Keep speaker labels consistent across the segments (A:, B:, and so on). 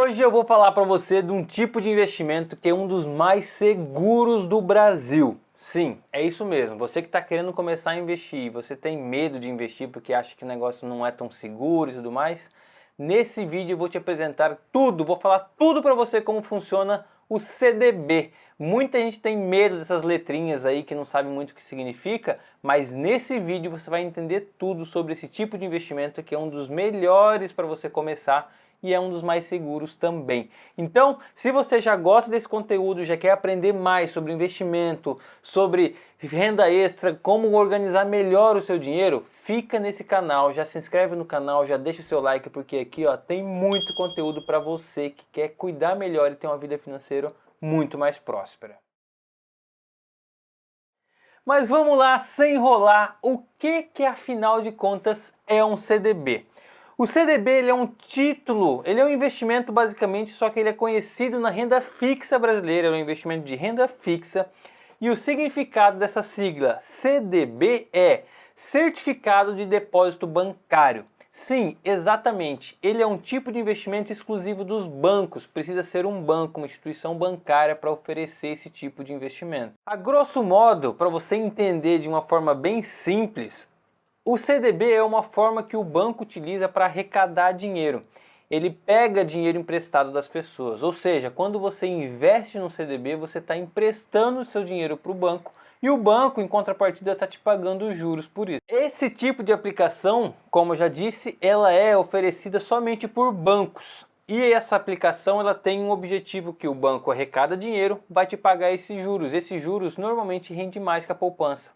A: Hoje eu vou falar para você de um tipo de investimento que é um dos mais seguros do Brasil. Sim, é isso mesmo. Você que está querendo começar a investir, você tem medo de investir porque acha que o negócio não é tão seguro e tudo mais. Nesse vídeo eu vou te apresentar tudo, vou falar tudo para você como funciona o CDB. Muita gente tem medo dessas letrinhas aí que não sabe muito o que significa, mas nesse vídeo você vai entender tudo sobre esse tipo de investimento que é um dos melhores para você começar e é um dos mais seguros também. Então, se você já gosta desse conteúdo, já quer aprender mais sobre investimento, sobre renda extra, como organizar melhor o seu dinheiro, fica nesse canal, já se inscreve no canal, já deixa o seu like, porque aqui ó, tem muito conteúdo para você que quer cuidar melhor e ter uma vida financeira muito mais próspera. Mas vamos lá, sem enrolar, o que afinal de contas é um CDB? O CDB ele é um título, ele é um investimento basicamente, só que ele é conhecido na renda fixa brasileira, é um investimento de renda fixa. E o significado dessa sigla CDB é Certificado de Depósito Bancário. Sim, exatamente, ele é um tipo de investimento exclusivo dos bancos, precisa ser um banco, uma instituição bancária para oferecer esse tipo de investimento. A grosso modo, para você entender de uma forma bem simples, o CDB é uma forma que o banco utiliza para arrecadar dinheiro. Ele pega dinheiro emprestado das pessoas, ou seja, quando você investe no CDB, você está emprestando o seu dinheiro para o banco e o banco, em contrapartida, está te pagando juros por isso. Esse tipo de aplicação, como eu já disse, ela é oferecida somente por bancos. E essa aplicação ela tem um objetivo que o banco arrecada dinheiro, vai te pagar esses juros. Esses juros normalmente rendem mais que a poupança.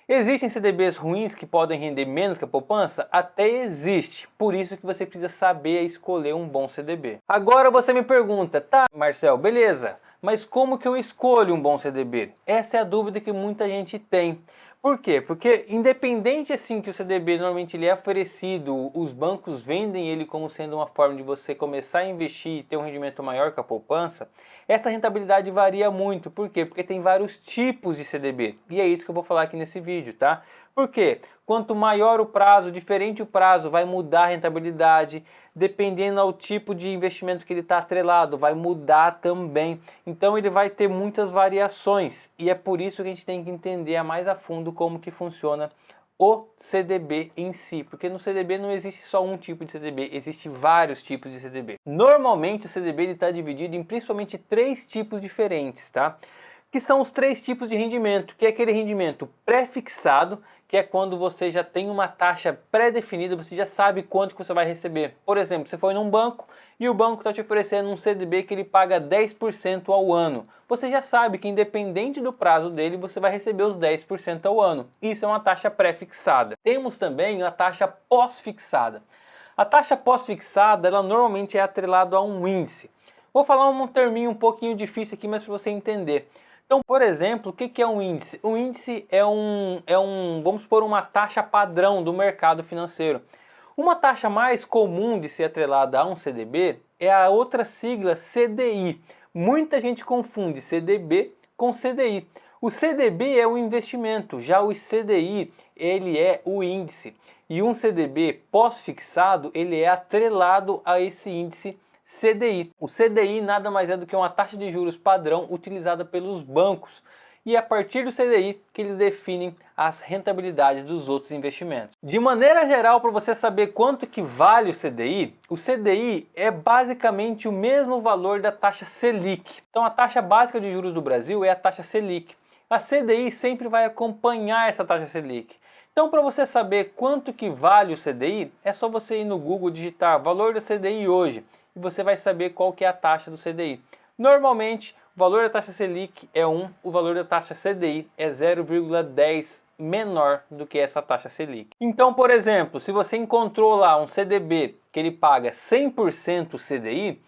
A: Existem CDBs ruins que podem render menos que a poupança? Até existe, por isso que você precisa saber escolher um bom CDB. Agora você me pergunta, tá Marcel, beleza, mas como que eu escolho um bom CDB? Essa é a dúvida que muita gente tem. Por quê? Porque independente assim que o CDB normalmente ele é oferecido, os bancos vendem ele como sendo uma forma de você começar a investir e ter um rendimento maior que a poupança, essa rentabilidade varia muito. Por quê? Porque tem vários tipos de CDB. E é isso que eu vou falar aqui nesse vídeo, tá? Por quê? Quanto maior o prazo, diferente o prazo, vai mudar a rentabilidade. Dependendo ao tipo de investimento que ele está atrelado, vai mudar também. Então ele vai ter muitas variações. E é por isso que a gente tem que entender mais a fundo como que funciona o CDB em si, porque no CDB não existe só um tipo de CDB, existe vários tipos de CDB. Normalmente o CDB está dividido em principalmente 3 tipos diferentes, tá? Que são os 3 tipos de rendimento, que é aquele rendimento pré-fixado, que é quando você já tem uma taxa pré-definida, você já sabe quanto que você vai receber. Por exemplo, você foi num banco e o banco está te oferecendo um CDB que ele paga 10% ao ano. Você já sabe que independente do prazo dele, você vai receber os 10% ao ano. Isso é uma taxa pré-fixada. Temos também a taxa pós-fixada. A taxa pós-fixada, ela normalmente é atrelada a um índice. Vou falar um terminho um pouquinho difícil aqui, mas para você entender. Então, por exemplo, o que é um índice? Um índice vamos supor, uma taxa padrão do mercado financeiro. Uma taxa mais comum de ser atrelada a um CDB é a outra sigla CDI. Muita gente confunde CDB com CDI. O CDB é o investimento, já o CDI ele é o índice. E um CDB pós-fixado ele é atrelado a esse índice CDI. O CDI nada mais é do que uma taxa de juros padrão utilizada pelos bancos. E é a partir do CDI que eles definem as rentabilidades dos outros investimentos. De maneira geral, para você saber quanto que vale o CDI é basicamente o mesmo valor da taxa Selic. Então a taxa básica de juros do Brasil é a taxa Selic. A CDI sempre vai acompanhar essa taxa Selic. Então, para você saber quanto que vale o CDI, é só você ir no Google digitar valor do CDI hoje e você vai saber qual que é a taxa do CDI. Normalmente, o valor da taxa Selic é 1, o valor da taxa CDI é 0,10 menor do que essa taxa Selic. Então, por exemplo, se você encontrou lá um CDB que ele paga 100% CDI,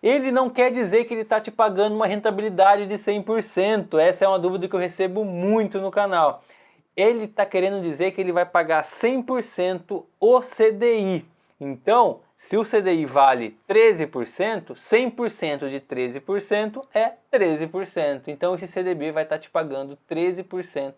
A: ele não quer dizer que ele está te pagando uma rentabilidade de 100%. Essa é uma dúvida que eu recebo muito no canal. Ele está querendo dizer que ele vai pagar 100% o CDI. Então, se o CDI vale 13%, 100% de 13% é 13%. Então esse CDB vai estar te pagando 13%,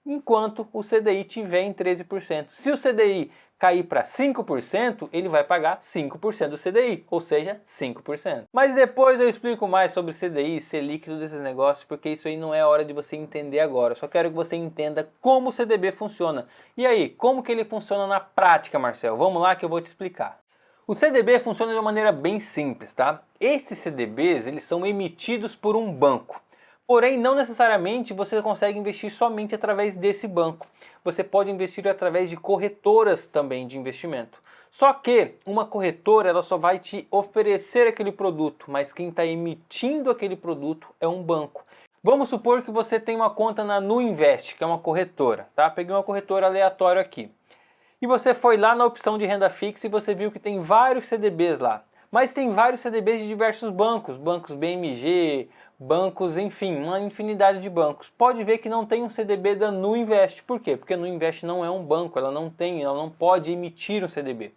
A: enquanto o CDI tiver em 13%. Se o CDI cair para 5%, ele vai pagar 5% do CDI, ou seja, 5%. Mas depois eu explico mais sobre CDI, Selic, tudo esses negócios, porque isso aí não é hora de você entender agora. Eu só quero que você entenda como o CDB funciona. E aí, como que ele funciona na prática, Marcel? Vamos lá que eu vou te explicar. O CDB funciona de uma maneira bem simples, tá? Esses CDBs, eles são emitidos por um banco. Porém, não necessariamente você consegue investir somente através desse banco. Você pode investir através de corretoras também de investimento. Só que uma corretora ela só vai te oferecer aquele produto, mas quem está emitindo aquele produto é um banco. Vamos supor que você tem uma conta na Nuinvest, que é uma corretora, tá? Peguei uma corretora aleatória aqui. E você foi lá na opção de renda fixa e você viu que tem vários CDBs lá. Mas tem vários CDBs de diversos bancos, bancos BMG, bancos, enfim, uma infinidade de bancos. Pode ver que não tem um CDB da Nuinvest. Por quê? Porque a Nuinvest não é um banco, ela não pode emitir um CDB.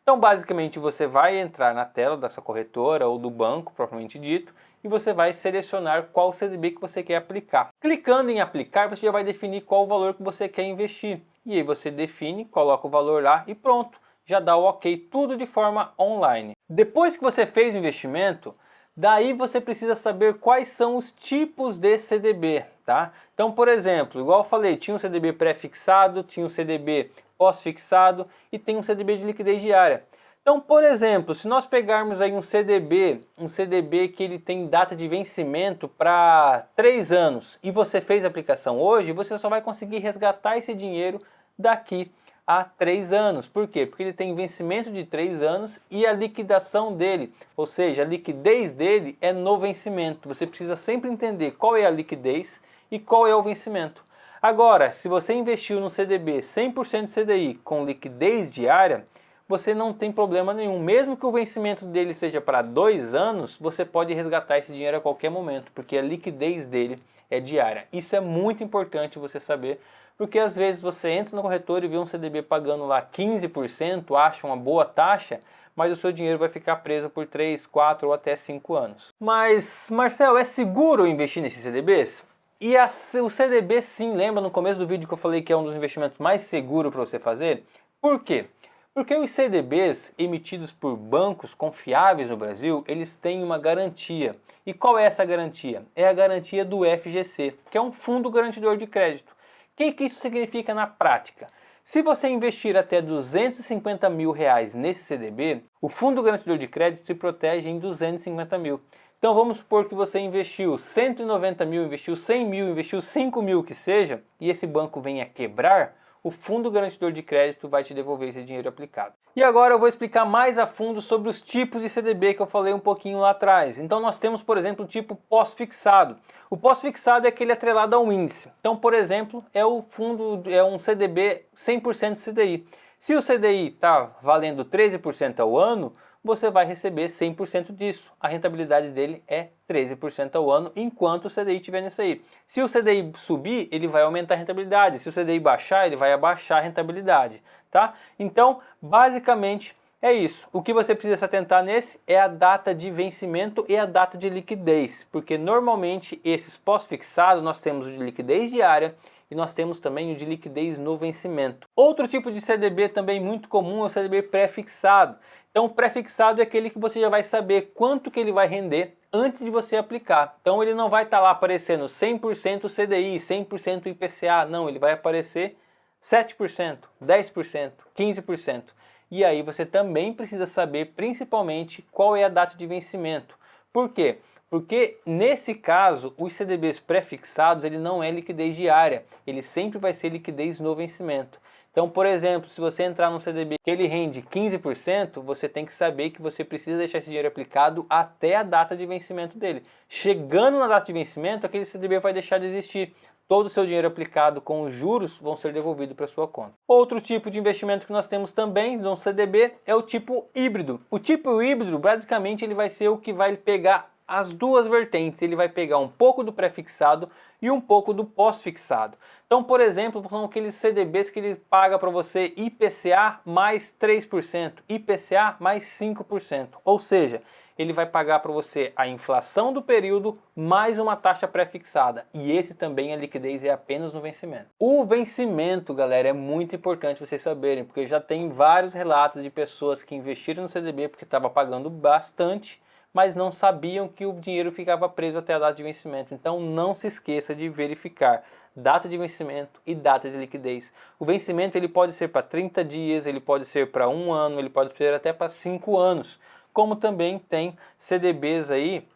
A: Então, basicamente, você vai entrar na tela dessa corretora ou do banco, propriamente dito, e você vai selecionar qual CDB que você quer aplicar. Clicando em aplicar, você já vai definir qual o valor que você quer investir. E aí você define, coloca o valor lá e pronto. Já dá o ok, tudo de forma online. Depois que você fez o investimento, daí você precisa saber quais são os tipos de CDB, tá? Então, por exemplo, igual eu falei, tinha um CDB pré-fixado, tinha um CDB pós-fixado e tem um CDB de liquidez diária. Então, por exemplo, se nós pegarmos aí um CDB que ele tem data de vencimento para 3 anos e você fez a aplicação hoje, você só vai conseguir resgatar esse dinheiro daqui a 3 anos. Por quê? Porque ele tem vencimento de 3 anos e a liquidação dele, ou seja, a liquidez dele é no vencimento. Você precisa sempre entender qual é a liquidez e qual é o vencimento. Agora, se você investiu no CDB 100% CDI com liquidez diária, você não tem problema nenhum. Mesmo que o vencimento dele seja para 2 anos, você pode resgatar esse dinheiro a qualquer momento, porque a liquidez dele é diária. Isso é muito importante você saber, porque às vezes você entra no corretor e vê um CDB pagando lá 15%, acha uma boa taxa, mas o seu dinheiro vai ficar preso por 3, 4 ou até 5 anos. Mas, Marcel, é seguro investir nesses CDBs? E o CDB sim, lembra no começo do vídeo que eu falei que é um dos investimentos mais seguros para você fazer? Por quê? Porque os CDBs emitidos por bancos confiáveis no Brasil, eles têm uma garantia. E qual é essa garantia? É a garantia do FGC, que é um Fundo Garantidor de Crédito. O que isso significa na prática? Se você investir até R$250 mil nesse CDB, o Fundo Garantidor de Crédito se protege em 250 mil. Então vamos supor que você investiu 190 mil, investiu 100 mil, investiu 5 mil que seja, e esse banco venha quebrar, o Fundo Garantidor de Crédito vai te devolver esse dinheiro aplicado. E agora eu vou explicar mais a fundo sobre os tipos de CDB que eu falei um pouquinho lá atrás. Então nós temos, por exemplo, o tipo pós-fixado. O pós-fixado é aquele atrelado ao índice. Então, por exemplo, é um CDB 100% CDI. Se o CDI está valendo 13% ao ano, você vai receber 100% disso. A rentabilidade dele é 13% ao ano, enquanto o CDI estiver nisso aí. Se o CDI subir, ele vai aumentar a rentabilidade. Se o CDI baixar, ele vai abaixar a rentabilidade, tá? Então, basicamente, é isso. O que você precisa se atentar nesse é a data de vencimento e a data de liquidez, porque normalmente esses pós-fixados nós temos o de liquidez diária e nós temos também o de liquidez no vencimento. Outro tipo de CDB também muito comum é o CDB pré-fixado. Então, o pré-fixado é aquele que você já vai saber quanto que ele vai render antes de você aplicar. Então, ele não vai estar lá aparecendo 100% CDI, 100% IPCA, não, ele vai aparecer 7%, 10%, 15%. E aí você também precisa saber principalmente qual é a data de vencimento. Por quê? Porque nesse caso, os CDBs pré-fixados, ele não é liquidez diária, ele sempre vai ser liquidez no vencimento. Então, por exemplo, se você entrar num CDB que ele rende 15%, você tem que saber que você precisa deixar esse dinheiro aplicado até a data de vencimento dele. Chegando na data de vencimento, aquele CDB vai deixar de existir. Todo o seu dinheiro aplicado com os juros vão ser devolvidos para sua conta. Outro tipo de investimento que nós temos também no CDB é o tipo híbrido. O tipo híbrido, basicamente, ele vai ser o que vai pegar as duas vertentes. Ele vai pegar um pouco do pré-fixado e um pouco do pós-fixado. Então, por exemplo, são aqueles CDBs que ele paga para você IPCA mais 3%, IPCA mais 5%. Ou seja, ele vai pagar para você a inflação do período mais uma taxa pré-fixada. E esse também a liquidez é apenas no vencimento. O vencimento, galera, é muito importante vocês saberem, porque já tem vários relatos de pessoas que investiram no CDB porque estava pagando bastante, mas não sabiam que o dinheiro ficava preso até a data de vencimento. Então não se esqueça de verificar data de vencimento e data de liquidez. O vencimento ele pode ser para 30 dias, ele pode ser para 1 ano, ele pode ser até para 5 anos. Como também tem CDBs aí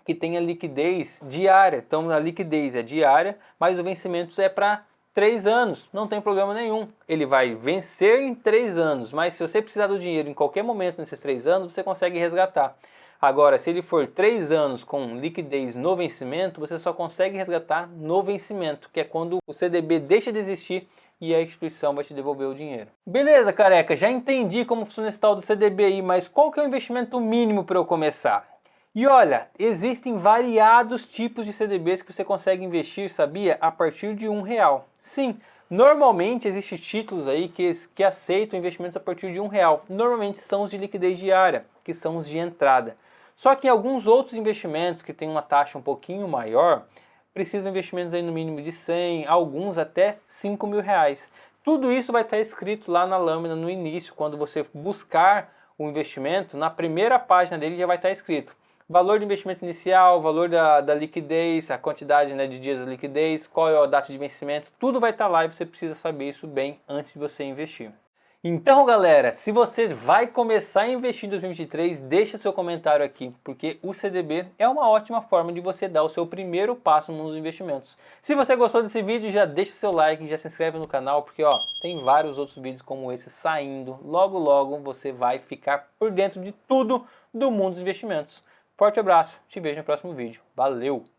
A: que tem a liquidez diária. Então a liquidez é diária, mas o vencimento é para 3 anos, não tem problema nenhum. Ele vai vencer em 3 anos, mas se você precisar do dinheiro em qualquer momento nesses 3 anos, você consegue resgatar. Agora, se ele for 3 anos com liquidez no vencimento, você só consegue resgatar no vencimento, que é quando o CDB deixa de existir e a instituição vai te devolver o dinheiro. Beleza, careca, já entendi como funciona esse tal do CDB aí, mas qual que é o investimento mínimo para eu começar? E olha, existem variados tipos de CDBs que você consegue investir, sabia? A partir de R$1. Sim, normalmente existem títulos aí que aceitam investimentos a partir de R$1. Normalmente são os de liquidez diária, que são os de entrada. Só que em alguns outros investimentos que têm uma taxa um pouquinho maior, precisam de investimentos aí no mínimo de 100, alguns até R$5.000. Tudo isso vai estar escrito lá na lâmina no início, quando você buscar o investimento, na primeira página dele já vai estar escrito valor de investimento inicial, valor da liquidez, a quantidade, né, de dias da liquidez, qual é a data de vencimento, tudo vai estar lá e você precisa saber isso bem antes de você investir. Então, galera, se você vai começar a investir em 2023, deixa seu comentário aqui, porque o CDB é uma ótima forma de você dar o seu primeiro passo nos investimentos. Se você gostou desse vídeo, já deixa seu like, já se inscreve no canal, porque ó, tem vários outros vídeos como esse saindo. Logo, logo você vai ficar por dentro de tudo do mundo dos investimentos. Forte abraço, te vejo no próximo vídeo. Valeu!